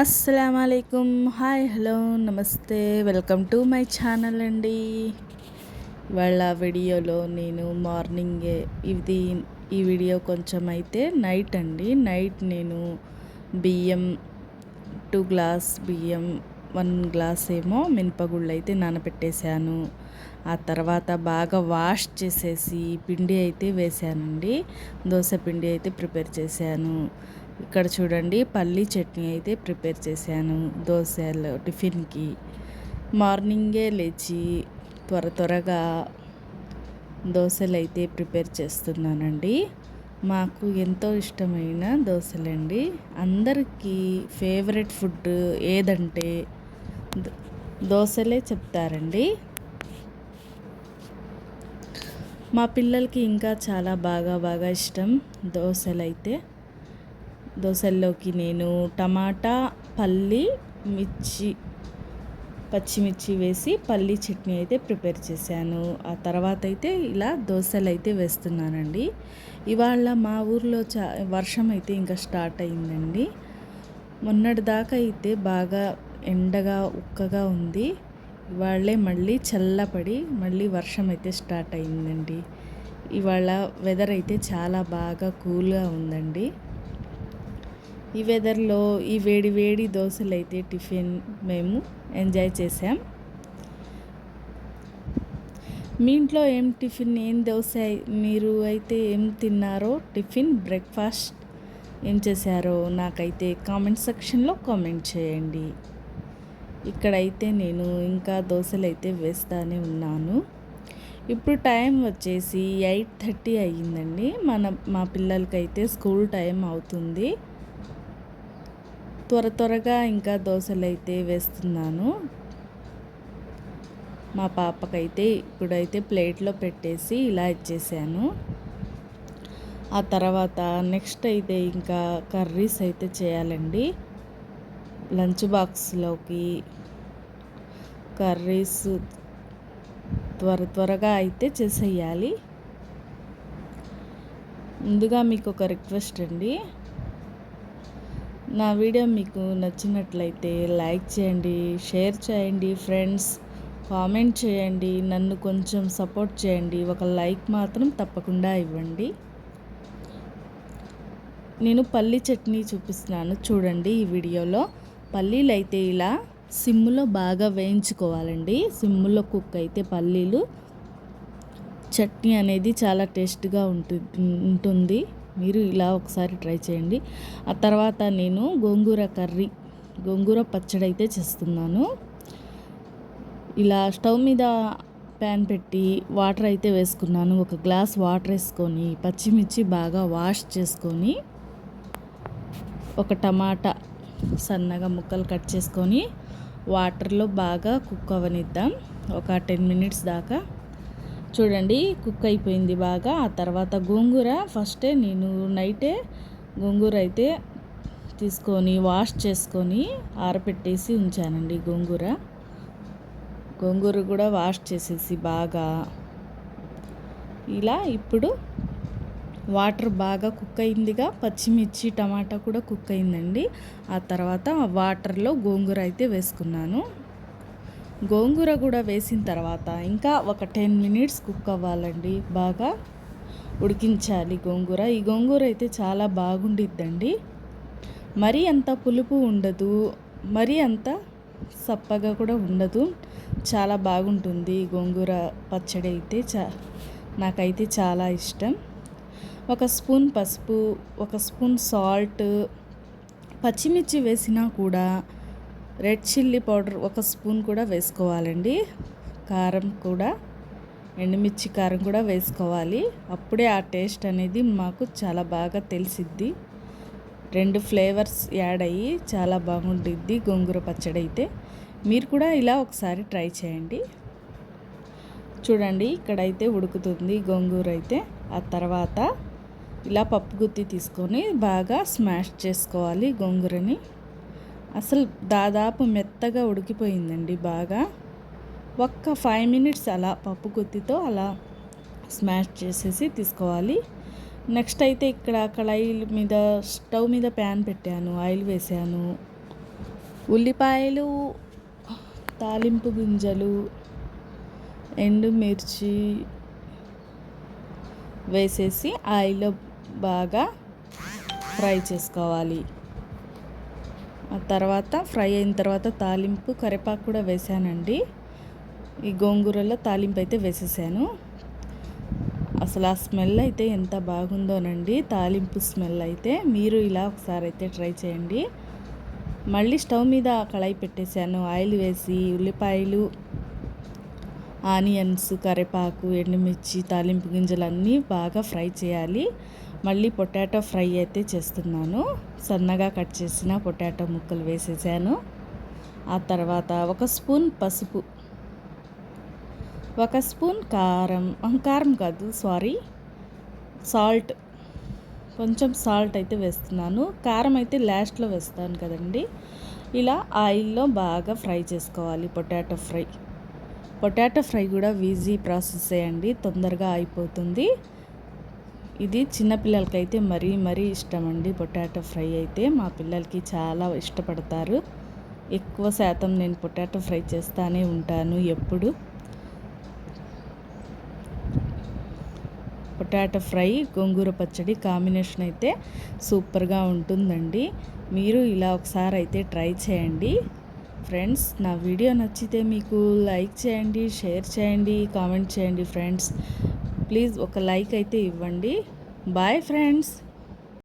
అస్సలామలైకుం. Hi, hello, నమస్తే, welcome to my channel అండి. ఇవాళ వీడియోలో నేను మార్నింగే ఈ వీడియో కొంచెం అయితే నైట్ అండి. నైట్ నేను బియ్యం 2 గ్లాస్ బియ్యం, 1 గ్లాస్ ఏమో మినపగుళ్ళు అయితే నానబెట్టేశాను. ఆ తర్వాత బాగా వాష్ చేసేసి పిండి అయితే వేశానండి. దోశ పిండి అయితే ప్రిపేర్ చేశాను. ఇక్కడ చూడండి, పల్లీ చట్నీ అయితే ప్రిపేర్ చేశాను దోశలు టిఫిన్కి. మార్నింగే లేచి త్వరగా దోశలు అయితే ప్రిపేర్ చేస్తున్నానండి. మాకు ఎంతో ఇష్టమైన దోశలండి. అందరికీ ఫేవరెట్ ఫుడ్ ఏదంటే దోశలే చెప్తారండి. మా పిల్లలకి ఇంకా చాలా బాగా ఇష్టం దోశలైతే. దోశల్లోకి నేను టమాటా, పల్లి, పచ్చిమిర్చి వేసి పల్లీ చట్నీ అయితే ప్రిపేర్ చేశాను. ఆ తర్వాత అయితే ఇలా దోశలు అయితే వేస్తున్నానండి. ఇవాళ మా ఊర్లో వర్షం అయితే ఇంకా స్టార్ట్ అయిందండి. మొన్నటి దాకా అయితే బాగా ఎండగా ఉక్కగా ఉంది. ఇవాళే మళ్ళీ చల్లపడి మళ్ళీ వర్షం అయితే స్టార్ట్ అయిందండి. ఇవాళ వెదర్ అయితే చాలా బాగా కూల్గా ఉందండి. ఈ వెదర్లో ఈ వేడి దోశలు అయితే టిఫిన్ మేము ఎంజాయ్ చేసాం. మీ ఇంట్లో ఏం టిఫిన్, ఏం దోశ, మీరు అయితే ఏం తిన్నారో, టిఫిన్ బ్రేక్ఫాస్ట్ ఏం చేశారో నాకైతే కామెంట్ సెక్షన్లో కామెంట్ చేయండి. ఇక్కడైతే నేను ఇంకా దోశలు అయితే వేస్తూనే ఉన్నాను. ఇప్పుడు టైం వచ్చేసి 8:30 అయ్యిందండి. మా పిల్లలకైతే స్కూల్ టైం అవుతుంది. త్వరగా ఇంకా దోశలు అయితే వేస్తున్నాను. మా పాపకైతే ఇప్పుడైతే ప్లేట్లో పెట్టేసి ఇలా ఇచ్చేసాను. ఆ తర్వాత నెక్స్ట్ అయితే ఇంకా కర్రీస్ అయితే చేయాలండి. లంచ్ బాక్స్లోకి కర్రీస్ త్వరగా అయితే చేసేయాలి. ముందుగా మీకు ఒక రిక్వెస్ట్ అండి. నా వీడియో మీకు నచ్చినట్లయితే లైక్ చేయండి, షేర్ చేయండి ఫ్రెండ్స్, కామెంట్ చేయండి, నన్ను కొంచెం సపోర్ట్ చేయండి. ఒక లైక్ మాత్రం తప్పకుండా ఇవ్వండి. నేను పల్లీ చట్నీ చూపిస్తున్నాను చూడండి. ఈ వీడియోలో పల్లీలు అయితే ఇలా సిమ్లో బాగా వేయించుకోవాలండి. సిమ్లో కుక్ అయితే పల్లీలు చట్నీ అనేది చాలా టేస్ట్గా ఉంటుంది. మీరు ఇలా ఒకసారి ట్రై చేయండి. ఆ తర్వాత నేను గోంగూర పచ్చడి అయితే చేస్తున్నాను. ఇలా స్టవ్ మీద ప్యాన్ పెట్టి వాటర్ అయితే వేసుకున్నాను. 1 గ్లాస్ వాటర్ వేసుకొని పచ్చిమిర్చి బాగా వాష్ చేసుకొని, ఒక టమాటా సన్నగా ముక్కలు కట్ చేసుకొని వాటర్లో బాగా కుక్ అవ్వనిద్దాం. ఒక 10 మినిట్స్ దాకా. చూడండి, కుక్ అయిపోయింది బాగా. ఆ తర్వాత గోంగూర ఫస్టే నేను నైటే గోంగూర అయితే తీసుకొని వాష్ చేసుకొని ఆరబెట్టేసి ఉంచానండి. గోంగూర కూడా వాష్ చేసేసి బాగా ఇలా ఇప్పుడు వాటర్ బాగా కుక్ అయిందిగా. పచ్చిమిర్చి, టమాటా కూడా కుక్ అయిందండి. ఆ తర్వాత వాటర్లో గోంగూర అయితే వేసుకున్నాను. గోంగూర కూడా వేసిన తర్వాత ఇంకా ఒక 10 మినిట్స్ కుక్ అవ్వాలండి. బాగా ఉడికించాలి గోంగూర. ఈ గోంగూర అయితే చాలా బాగుండిద్దండి. మరీ అంత పులుపు ఉండదు, మరీ అంత సప్పగా కూడా ఉండదు. చాలా బాగుంటుంది గోంగూర పచ్చడి అయితే. నాకైతే చాలా ఇష్టం. 1 స్పూన్ పసుపు, 1 స్పూన్ సాల్ట్, పచ్చిమిర్చి వేసినా కూడా రెడ్ చిల్లీ పౌడర్ 1 స్పూన్ కూడా వేసుకోవాలండి. కారం కూడా, ఎండుమిర్చి కారం కూడా వేసుకోవాలి. అప్పుడే ఆ టేస్ట్ అనేది మాకు చాలా బాగా తెలిసిద్ది. 2 ఫ్లేవర్స్ యాడ్ అయ్యి చాలా బాగుండిద్ది గోంగూర పచ్చడి అయితే. మీరు కూడా ఇలా ఒకసారి ట్రై చేయండి. చూడండి, ఇక్కడైతే ఉడుకుతుంది గోంగూర అయితే. ఆ తర్వాత ఇలా పప్పు గుత్తి తీసుకొని బాగా స్మాష్ చేసుకోవాలి గోంగూరని. అసలు దాదాపు మెత్తగా ఉడికిపోయిందండి బాగా. 5 మినిట్స్ అలా పప్పు గుత్తితో అలా స్మాష్ చేసేసి తీసుకోవాలి. నెక్స్ట్ అయితే ఇక్కడ కళాయి మీద స్టవ్ మీద ప్యాన్ పెట్టాను, ఆయిల్ వేసాను. ఉల్లిపాయలు, తాలింపు గింజలు, ఎండుమిర్చి వేసేసి ఆయిల్లో బాగా ఫ్రై చేసుకోవాలి. ఆ తర్వాత ఫ్రై అయిన తర్వాత తాలింపు కరివేపాకు కూడా వేసానండి. ఈ గోంగూరలో తాలింపు అయితే వేసేసాను. అసలు ఆ స్మెల్ అయితే ఎంత బాగుందోనండి, తాలింపు స్మెల్ అయితే. మీరు ఇలా ఒకసారి అయితే ట్రై చేయండి. మళ్ళీ స్టవ్ మీద కళాయి పెట్టేశాను. ఆయిల్ వేసి ఉల్లిపాయలు, ఆనియన్స్, కరివేపాకు, ఎండుమిర్చి, తాలింపు గింజలు అన్నీ బాగా ఫ్రై చేయాలి. మళ్ళీ పొటాటో ఫ్రై అయితే చేస్తున్నాను. సన్నగా కట్ చేసిన పొటాటో ముక్కలు వేసేసాను. ఆ తర్వాత 1 స్పూన్ పసుపు, 1 స్పూన్ కారం కాదు సాల్ట్, కొంచెం సాల్ట్ అయితే వేస్తున్నాను. కారం అయితే లాస్ట్లో వేస్తాను కదండి. ఇలా ఆయిల్లో బాగా ఫ్రై చేసుకోవాలి. పొటాటో ఫ్రై కూడా ఈజీ ప్రాసెస్ అండి, తొందరగా అయిపోతుంది. ఇది చిన్నపిల్లలకైతే మరీ ఇష్టం అండి. పొటాటో ఫ్రై అయితే మా పిల్లలకి చాలా ఇష్టపడతారు. ఎక్కువ శాతం నేను పొటాటో ఫ్రై చేస్తూనే ఉంటాను ఎప్పుడు. పొటాటో ఫ్రై, గోంగూర పచ్చడి కాంబినేషన్ అయితే సూపర్గా ఉంటుందండి. మీరు ఇలా ఒకసారి అయితే ట్రై చేయండి. ఫ్రెండ్స్, నా వీడియో నచ్చితే మీకు లైక్ చేయండి, షేర్ చేయండి, కామెంట్ చేయండి. ఫ్రెండ్స్, ప్లీజ్ ఒక లైక్ అయితే ఇవ్వండి. Bye friends.